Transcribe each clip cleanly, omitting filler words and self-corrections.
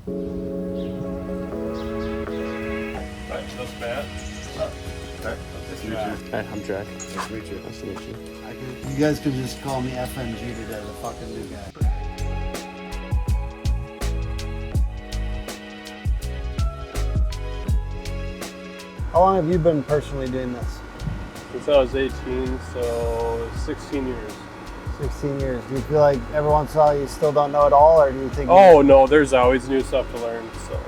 Right, that's Matt. Nice to meet you. Hi, I'm Jack. Nice to meet you. Nice to meet you. You guys could just call me FNG today, the fucking new guy. How long have you been personally doing this? Since I was 18, so 16 years. 16 years. Do you feel like every once in a while you still don't know it all, or do you think? Oh no, there's always new stuff to learn. So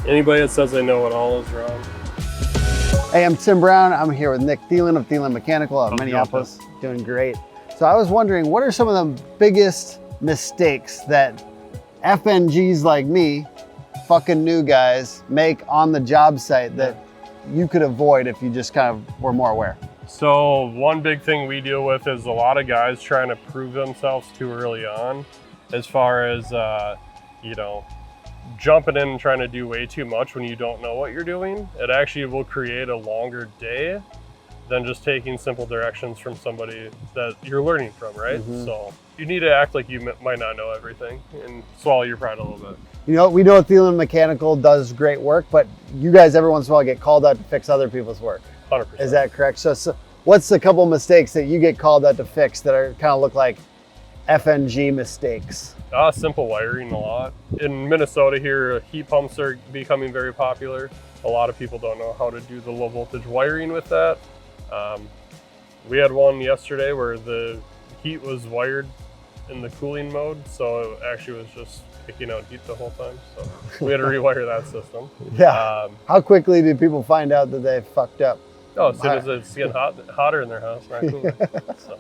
anybody that says they know it all is wrong. Hey, I'm Tim Brown. I'm here with Nick Thielen of Thielen Mechanical out of Minneapolis. Doing great. So I was wondering, what are some of the biggest mistakes that FNGs like me, fucking new guys, make on the job site that you could avoid if you just kind of were more aware? So one big thing we deal with is a lot of guys trying to prove themselves too early on, as far as jumping in and trying to do way too much when you don't know what you're doing. It actually will create a longer day than just taking simple directions from somebody that you're learning from, right? Mm-hmm. So you need to act like you might not know everything and swallow your pride a little bit. You know, we know Thielen Mechanical does great work, but you guys every once in a while get called out to fix other people's work. 100%. Is that correct? So what's a couple mistakes that you get called out to fix that are kind of look like FNG mistakes? Simple wiring a lot. In Minnesota here, heat pumps are becoming very popular. A lot of people don't know how to do the low voltage wiring with that. We had one yesterday where the heat was wired in the cooling mode, so it actually was just kicking out heat the whole time. So we had to rewire that system. Yeah. How quickly do people find out that they fucked up? Oh, as soon as it's getting hotter in their house, not cooler. So.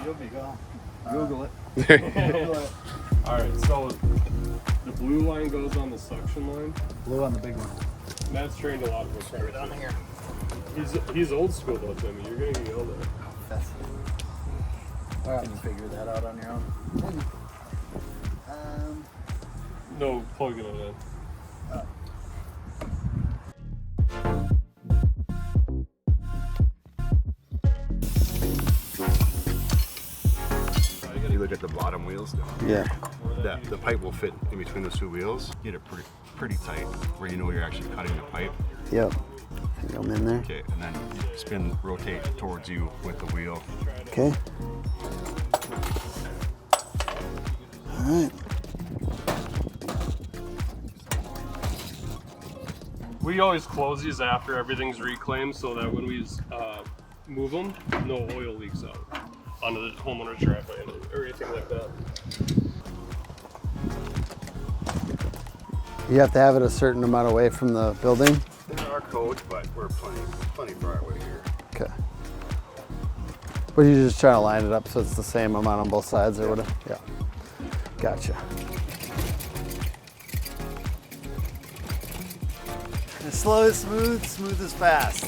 You'll be gone. Google it. All right, so the blue line goes on the suction line. Blue on the big one. Matt's trained a lot of us. Right on here. He's old school though, Timmy. You're gonna be older. All right. Can you figure that out on your own? No plugging it in. You look at the bottom wheels. Yeah. The pipe will fit in between those two wheels. Get it pretty tight where you know you're actually cutting the pipe. Yep. I'm in there. Okay, and then rotate towards you with the wheel. Okay. All right. We always close these after everything's reclaimed so that when we move them, no oil leaks out onto the homeowner's driveway or anything like that. You have to have it a certain amount away from the building? There are codes, but we're plenty far away here. Okay. But you're just trying to line it up so it's the same amount on both sides or whatever? Yeah. Gotcha. And slow is smooth, smooth is fast.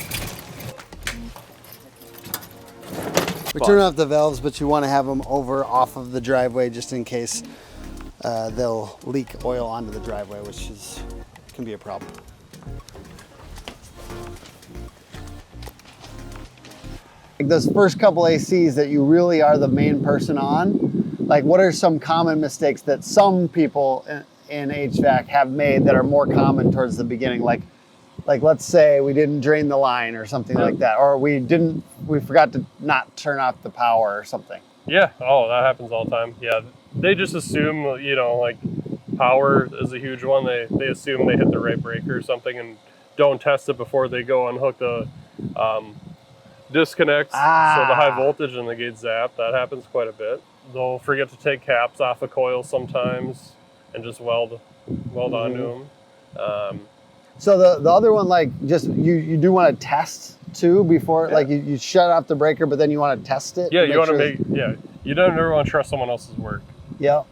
We turn off the valves, but you want to have them over off of the driveway just in case they'll leak oil onto the driveway, which can be a problem. Like those first couple ACs that you really are the main person on, like what are some common mistakes that some people in HVAC have made that are more common towards the beginning? Like let's say we didn't drain the line or something like that, or we forgot to not turn off the power or something. Yeah, that happens all the time. Yeah, they just assume, like power is a huge one. They assume they hit the right breaker or something and don't test it before they go unhook the disconnects. So the high voltage and the gate zap, that happens quite a bit. They'll forget to take caps off a coil sometimes and just weld onto them. So the other one, like just you do want to test too before, like you shut off the breaker, but then you want to test it. Yeah, you want to you don't ever want to trust someone else's work. Yeah.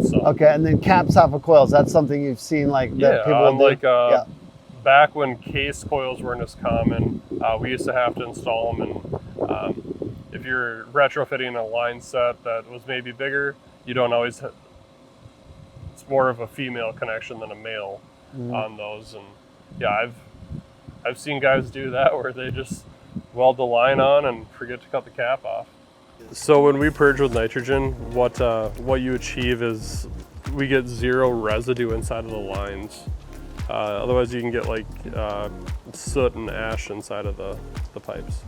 So. Okay, and then caps off of coils. That's something you've seen that people do. Back when case coils weren't as common, we used to have to install them, and if you're retrofitting a line set that was maybe bigger, you don't always. It's more of a female connection than a male on those, and yeah, I've seen guys do that where they just weld the line on and forget to cut the cap off. So when we purge with nitrogen, what you achieve is we get zero residue inside of the lines. Otherwise you can get like soot and ash inside of the pipes.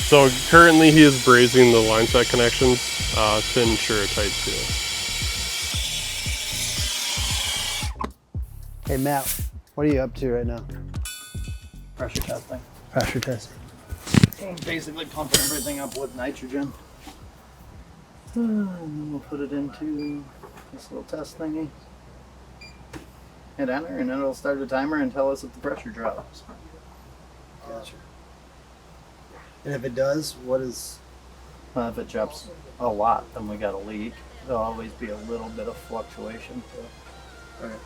So currently he is brazing the line set connections to ensure a tight seal. Hey Matt, what are you up to right now? Pressure testing. Pressure testing. Basically pumping everything up with nitrogen. And then we'll put it into this little test thingy. Hit enter and it'll start a timer and tell us if the pressure drops. Gotcha. And if it does, what is? If it drops a lot, then we got a leak. There'll always be a little bit of fluctuation. So. Okay.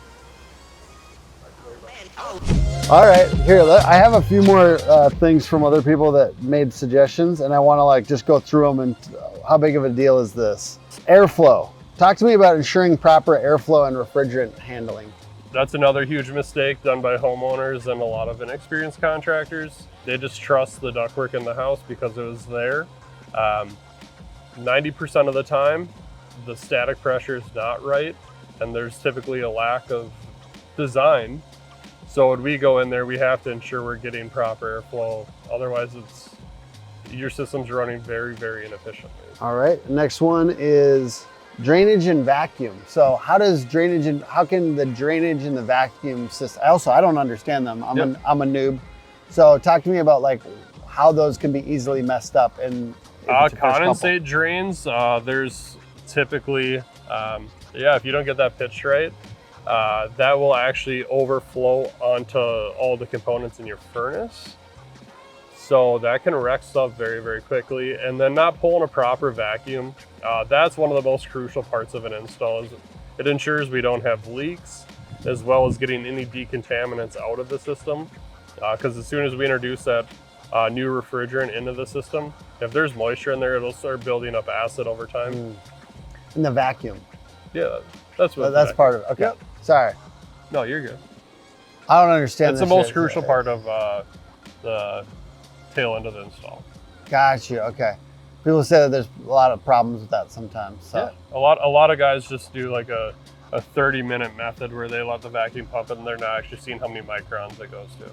All right, here, I have a few more things from other people that made suggestions, and I want to like just go through them. And how big of a deal is this? Airflow. Talk to me about ensuring proper airflow and refrigerant handling. That's another huge mistake done by homeowners and a lot of inexperienced contractors. They just trust the ductwork in the house because it was there. 90% of the time, the static pressure is not right, and there's typically a lack of design. So when we go in there, we have to ensure we're getting proper airflow. Otherwise, your system's running very, very inefficiently. All right, next one is drainage and vacuum. So how does drainage and how can the drainage and the vacuum system? I don't understand them. I'm a noob. So talk to me about like how those can be easily messed up. And condensate drains, there's typically, if you don't get that pitched right, that will actually overflow onto all the components in your furnace. So that can wreck stuff very, very quickly. And then not pulling a proper vacuum, that's one of the most crucial parts of an install. Is it ensures we don't have leaks, as well as getting any decontaminants out of the system. Because as soon as we introduce that new refrigerant into the system, if there's moisture in there, it'll start building up acid over time. In the vacuum. Yeah, that's what. That's part of it. Okay. Yep. Sorry. No, you're good. I don't understand. It's the most crucial part of the tail end of the install. Got you. Okay. People say that there's a lot of problems with that sometimes. So. Yeah. A lot of guys just do like a 30-minute method where they let the vacuum pump it and they're not actually seeing how many microns it goes to.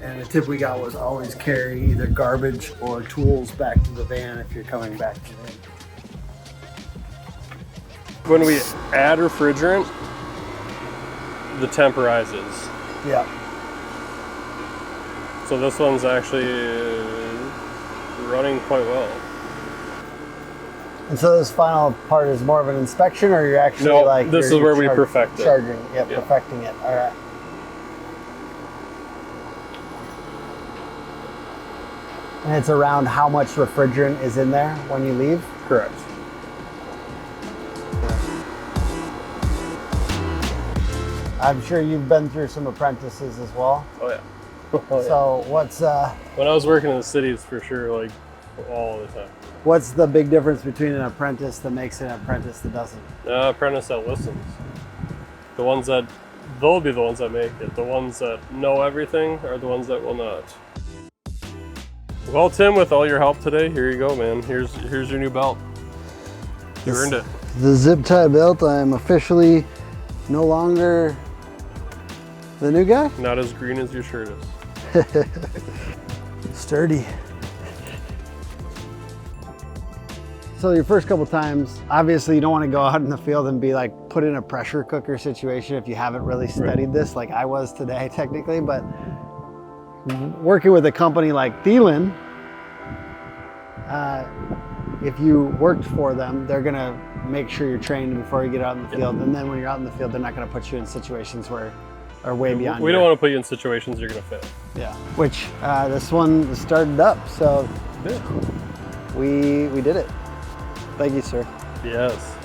And the tip we got was always carry either garbage or tools back to the van if you're coming back to the van. When we add refrigerant, the temp rises. Yeah. So this one's actually running quite well. And so this final part is more of an inspection, or you're actually this is where we perfect it. Perfecting it. All right. And it's around how much refrigerant is in there when you leave? Correct. I'm sure you've been through some apprentices as well. Oh yeah. So what's when I was working in the cities, for sure, like all the time. What's the big difference between an apprentice that makes it and an apprentice that doesn't? Apprentice that listens. The ones that they'll be the ones that make it. The ones that know everything are the ones that will not. Well, Tim, with all your help today, here you go, man. Here's your new belt. You earned it. The zip tie belt. I'm officially no longer the new guy. Not as green as your shirt is. Sturdy. So your first couple times, obviously you don't want to go out in the field and be like put in a pressure cooker situation if you haven't really studied this like I was today technically, but working with a company like Thielen, if you worked for them, they're gonna make sure you're trained before you get out in the field. And then when you're out in the field, they're not gonna put you in situations where are way beyond. We don't want to put you in situations you're gonna fail. Yeah, which this one started up, so we did it. Thank you, sir. Yes.